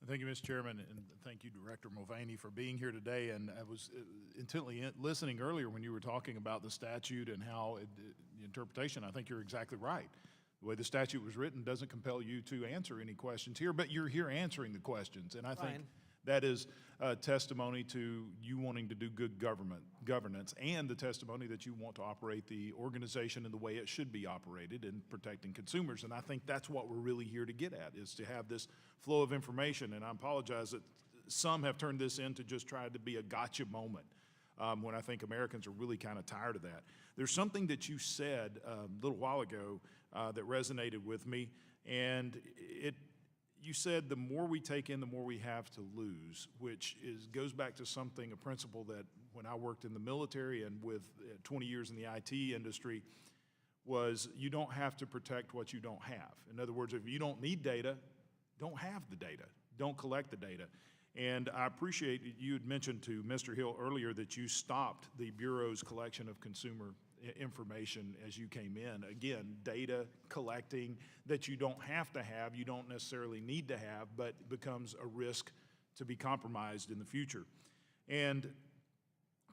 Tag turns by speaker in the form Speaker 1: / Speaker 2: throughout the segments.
Speaker 1: Thank you, Mr. Chairman, and thank you, Director Mulvaney, for being here today. And I was intently listening earlier when you were talking about the statute and how the interpretation. I think you're exactly right. The way the statute was written doesn't compel you to answer any questions here, but you're here answering the questions. And I think that is a testimony to you wanting to do good governance, and the testimony that you want to operate the organization in the way it should be operated in protecting consumers. And I think that's what we're really here to get at, is to have this flow of information. And I apologize that some have turned this into just trying to be a gotcha moment, when I think Americans are really kind of tired of that. There's something that you said a little while ago that resonated with me, and you said the more we take in, the more we have to lose, which goes back to a principle that when I worked in the military and with 20 years in the IT industry, was you don't have to protect what you don't have. In other words, if you don't need data, don't have the data, don't collect the data. And I appreciate you had mentioned to Mr. Hill earlier that you stopped the Bureau's collection of consumer information as you came in. Again, data collecting that you don't have to have, you don't necessarily need to have, but becomes a risk to be compromised in the future. And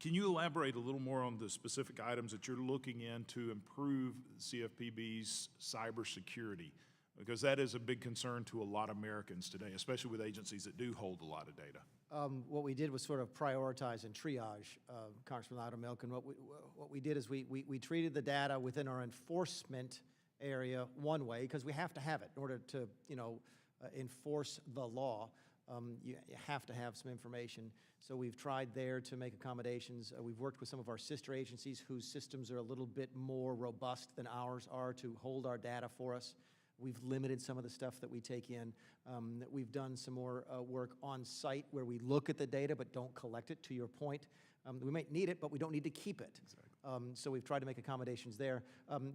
Speaker 1: can you elaborate a little more on the specific items that you're looking in to improve CFPB's cybersecurity? Because that is a big concern to a lot of Americans today, especially with agencies that do hold a lot of data.
Speaker 2: What we did was sort of prioritize and triage, Congressman Loudermilk, and what we did is we treated the data within our enforcement area one way, because we have to have it in order to, enforce the law. You have to have some information. So we've tried there to make accommodations. We've worked with some of our sister agencies whose systems are a little bit more robust than ours are to hold our data for us. We've limited some of the stuff that we take in. We've done some more work on site where we look at the data but don't collect it, to your point. We might need it, but we don't need to keep it. Exactly. So we've tried to make accommodations there.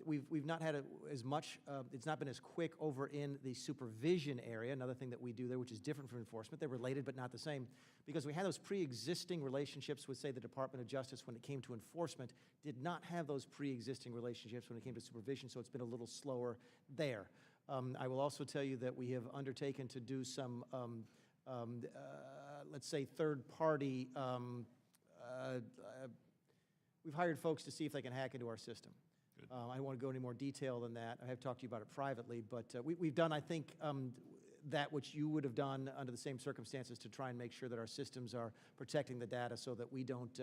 Speaker 2: We've not had as much, it's not been as quick over in the supervision area, another thing that we do there, which is different from enforcement. They're related but not the same, because we had those pre-existing relationships with, say, the Department of Justice when it came to enforcement, did not have those pre-existing relationships when it came to supervision, so it's been a little slower there. I will also tell you that we have undertaken to do some, let's say, third-party, we've hired folks to see if they can hack into our system. I don't want to go into more detail than that. I have talked to you about it privately, but we've done, I think, that which you would have done under the same circumstances to try and make sure that our systems are protecting the data so that we don't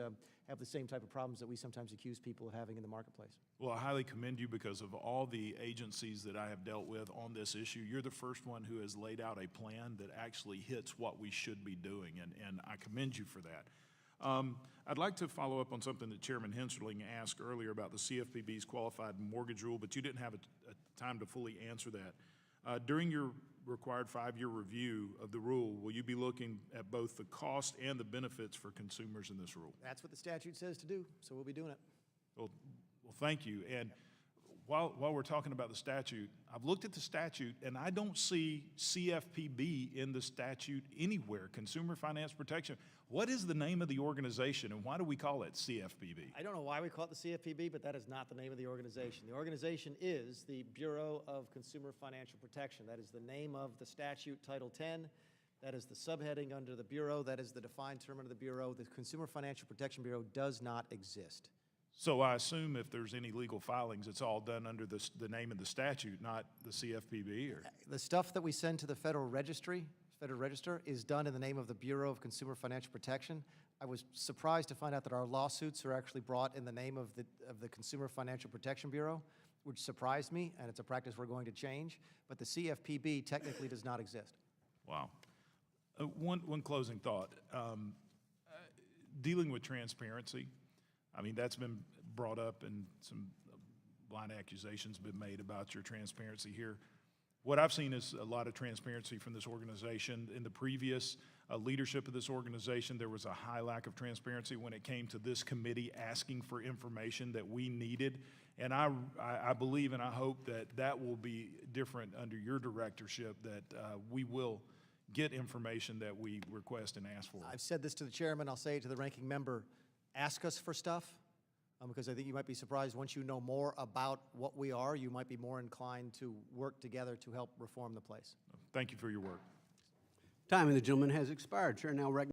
Speaker 2: have the same type of problems that we sometimes accuse people of having in the marketplace.
Speaker 1: Well, I highly commend you, because of all the agencies that I have dealt with on this issue, you're the first one who has laid out a plan that actually hits what we should be doing, and I commend you for that. I'd like to follow up on something that Chairman Hensarling asked earlier about the CFPB's qualified mortgage rule, but you didn't have a time to fully answer that. During your required 5-year review of the rule, will you be looking at both the cost and the benefits for consumers in this rule?
Speaker 2: That's what the statute says to do, so we'll be doing it.
Speaker 1: Well, thank you. And while we're talking about the statute, I've looked at the statute, and I don't see CFPB in the statute anywhere, Consumer Finance Protection. What is the name of the organization, and why do we call it CFPB?
Speaker 2: I don't know why we call it the CFPB, but that is not the name of the organization. The organization is the Bureau of Consumer Financial Protection. That is the name of the statute, Title 10. That is the subheading under the Bureau. That is the defined term under the Bureau. The Consumer Financial Protection Bureau does not exist.
Speaker 1: So I assume if there's any legal filings, it's all done under the name of the statute, not the CFPB? Or?
Speaker 2: The stuff that we send to the Federal Register is done in the name of the Bureau of Consumer Financial Protection. I was surprised to find out that our lawsuits are actually brought in the name of the Consumer Financial Protection Bureau, which surprised me, and it's a practice we're going to change. But the CFPB technically does not exist.
Speaker 1: Wow. One closing thought. Dealing with transparency, I mean, that's been brought up, and some blind accusations been made about your transparency here. What I've seen is a lot of transparency from this organization. In the previous leadership of this organization, there was a high lack of transparency when it came to this committee asking for information that we needed. And I believe and I hope that that will be different under your directorship, that we will get information that we request and ask for.
Speaker 2: I've said this to the chairman, I'll say it to the ranking member. Ask us for stuff, because I think you might be surprised once you know more about what we are, you might be more inclined to work together to help reform the place.
Speaker 1: Thank you for your work.
Speaker 3: Time of the gentleman has expired. Chair now recognizes